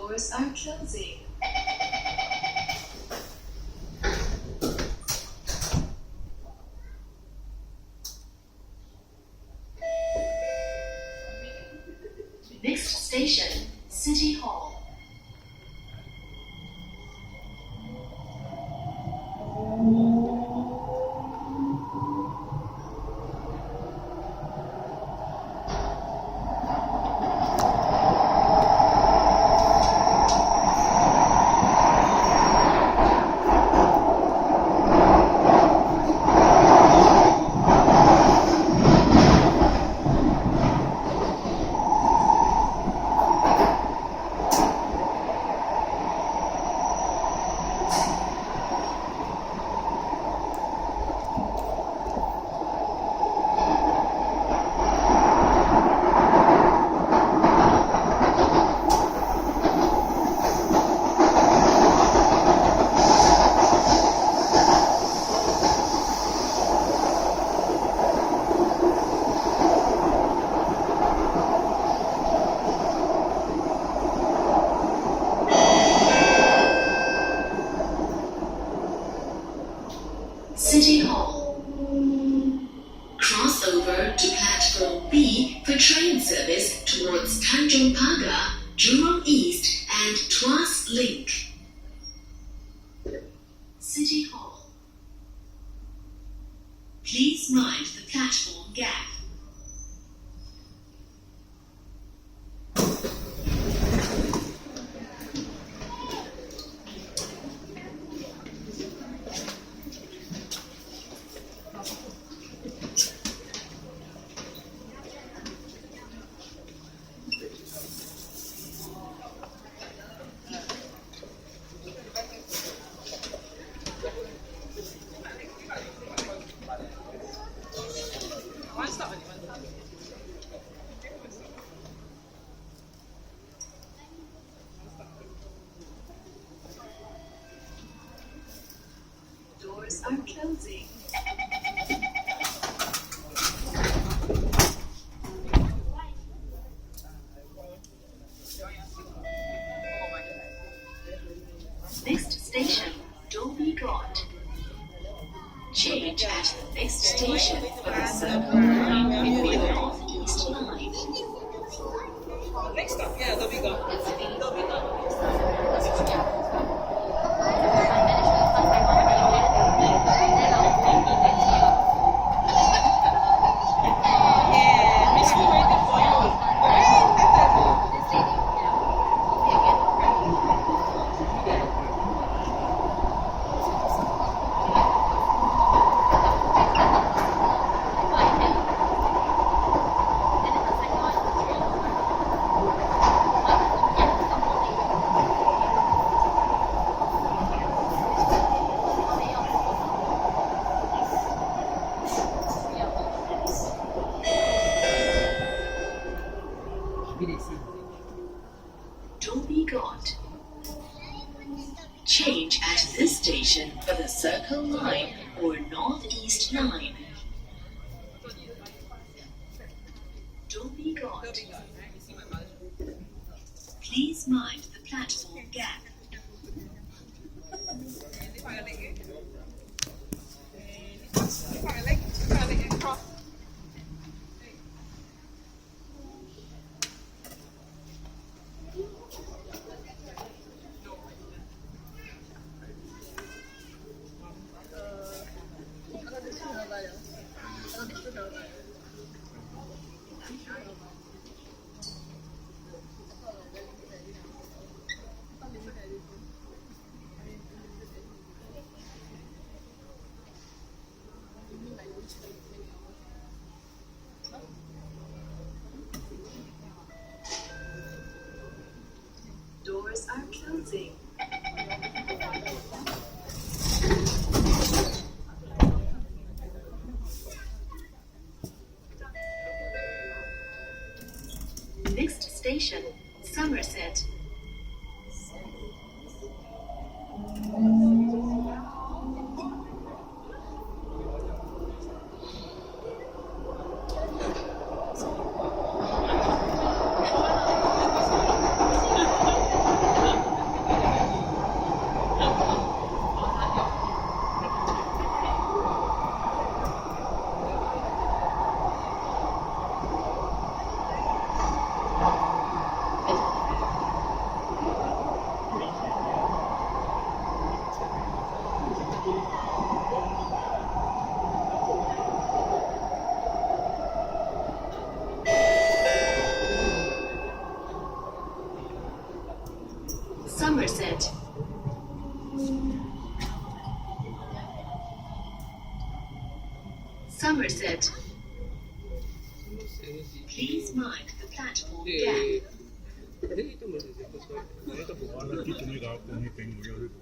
Doors are closing. Next station, City Hall. City Hall. Cross over to platform B for train service towards Tanjong Pagar, Jurong East and Tuas Link. City Hall. Please mind the platform gap. Doors are closing. Next station, Dhoby Ghaut. Change at the next station for the Circle Line or North East Line. Next stop, yeah, Dhoby Ghaut. Dhoby Ghaut. Dhoby Ghaut. Change at this station for the Circle Line or North East Line. Dhoby Ghaut. Please mind the platform gap. Doors are closing. Next station, Somerset. Somerset. Please mind the platform gap. Itu masih sekolah. Itu bukan.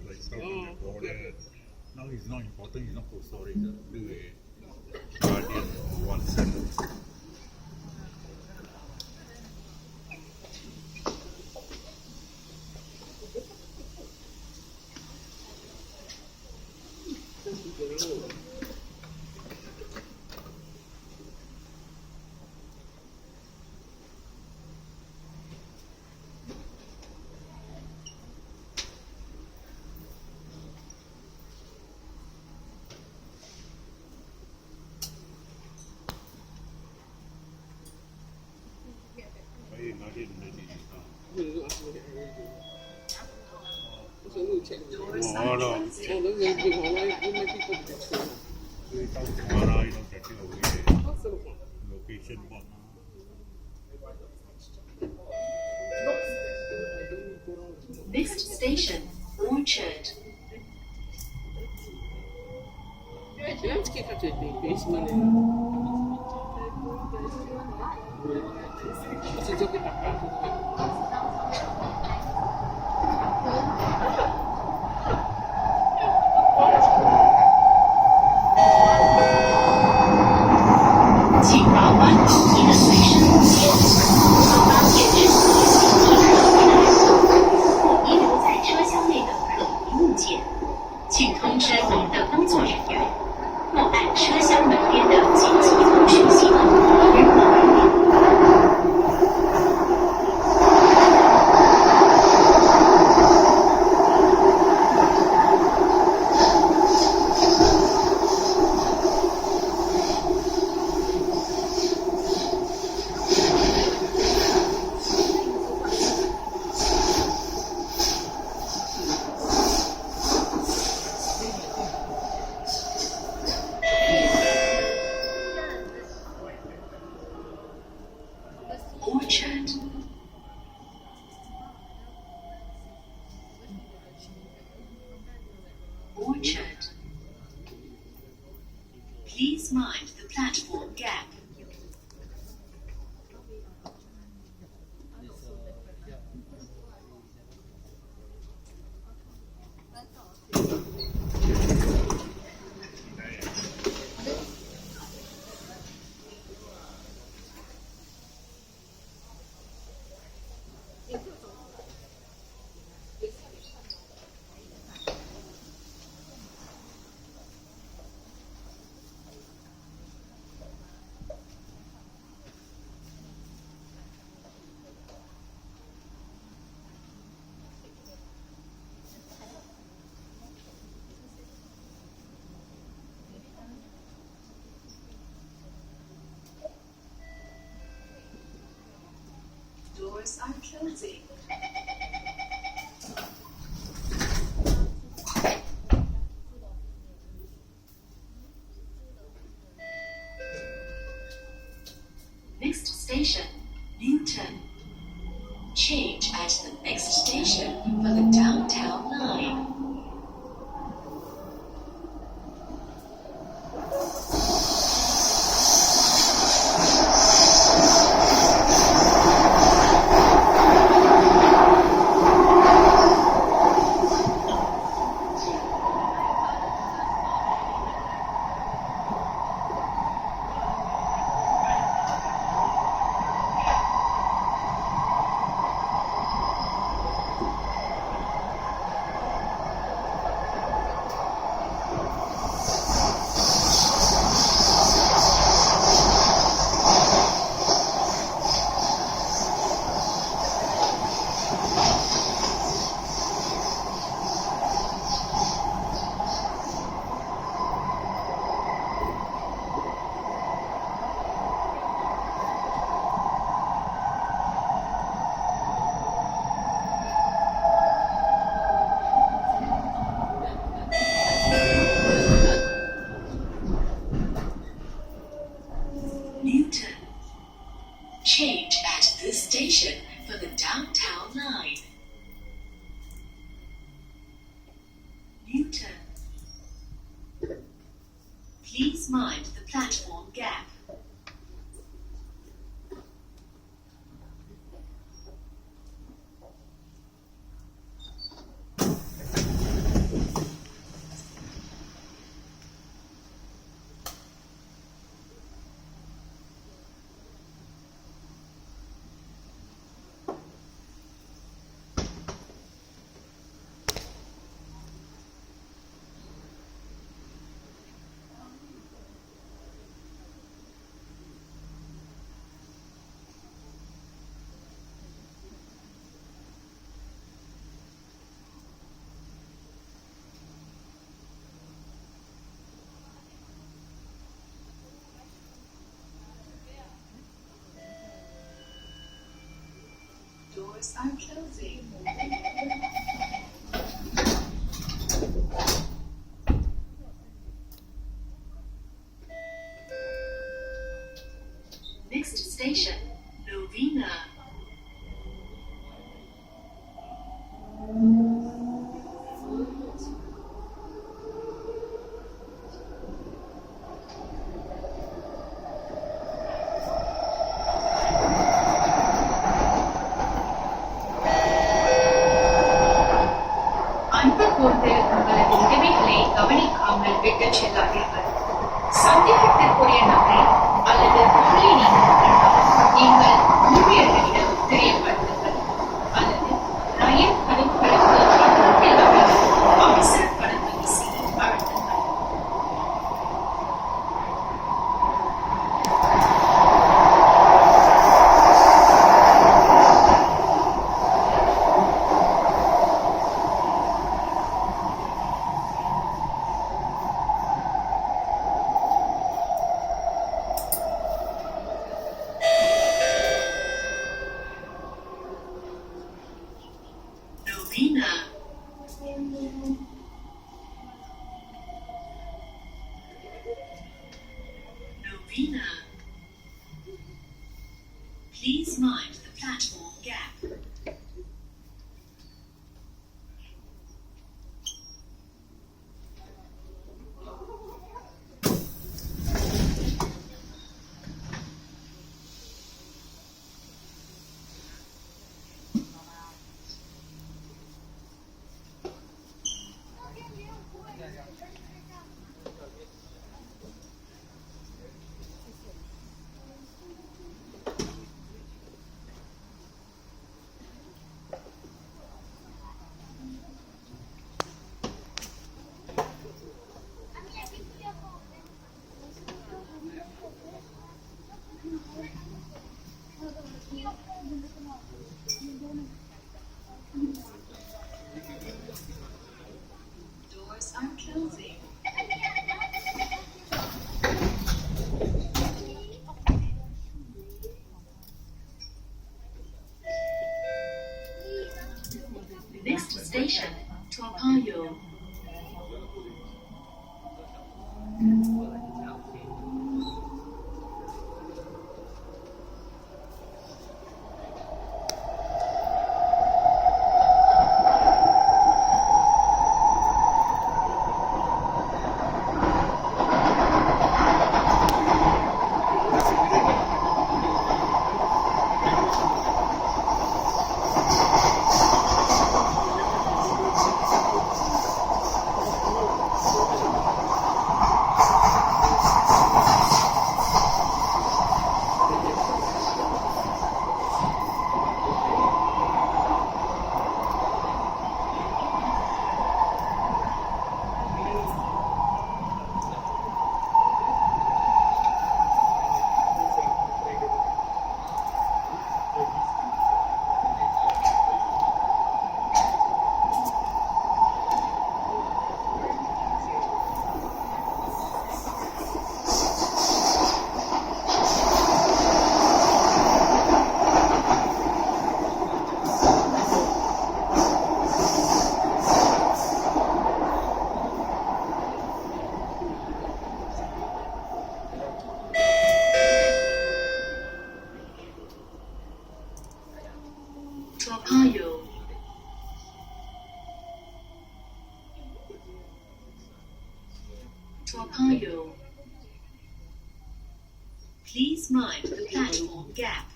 Like stuff on the border. Now it's not important, it's not cold storage. Do a guardian or one sentence. Dulu aku nak selalu check. Oh, no. Those are big one. Why many people do that? Location board. Next station, Orchard. Let's get to the basement. It's a joke at the 请把关闭你的随身物品，后方也只可遗留在车厢内的可疑物件，请通知我们的工作人员，或按车厢门边的紧急通讯系统与我们联络。Orchard. Orchard. Please mind the platform gap. Doors are closing. Next station, Newton. Change at the next station for the downtown line. Newton. Change at this station for the downtown line. Newton. Please mind the platform gap. Doors are closing. Next station, Novena. அன்புக்கூர்ந்து உங்களது உதவிகளை கவனிக்காமல் விட்டுச் செல்லாதீர்கள். சந்தேகத்திற்குரிய நபரை அல்லது பொருளை நீங்கள் கண்டால் நீங்கள் ஊழியர்களிடம் தெரியப்படுத்துங்கள் அல்லது ரயில் கதவுகளுக்கு பக்கத்தில் அமைந்த அவசர தொலைபேசி அழுத்துங்கள். Novena. Novena. Please mind the platform gap. Doors are closing. Next station, Toa Payoh. Toa Payoh. Please mind the platform gap.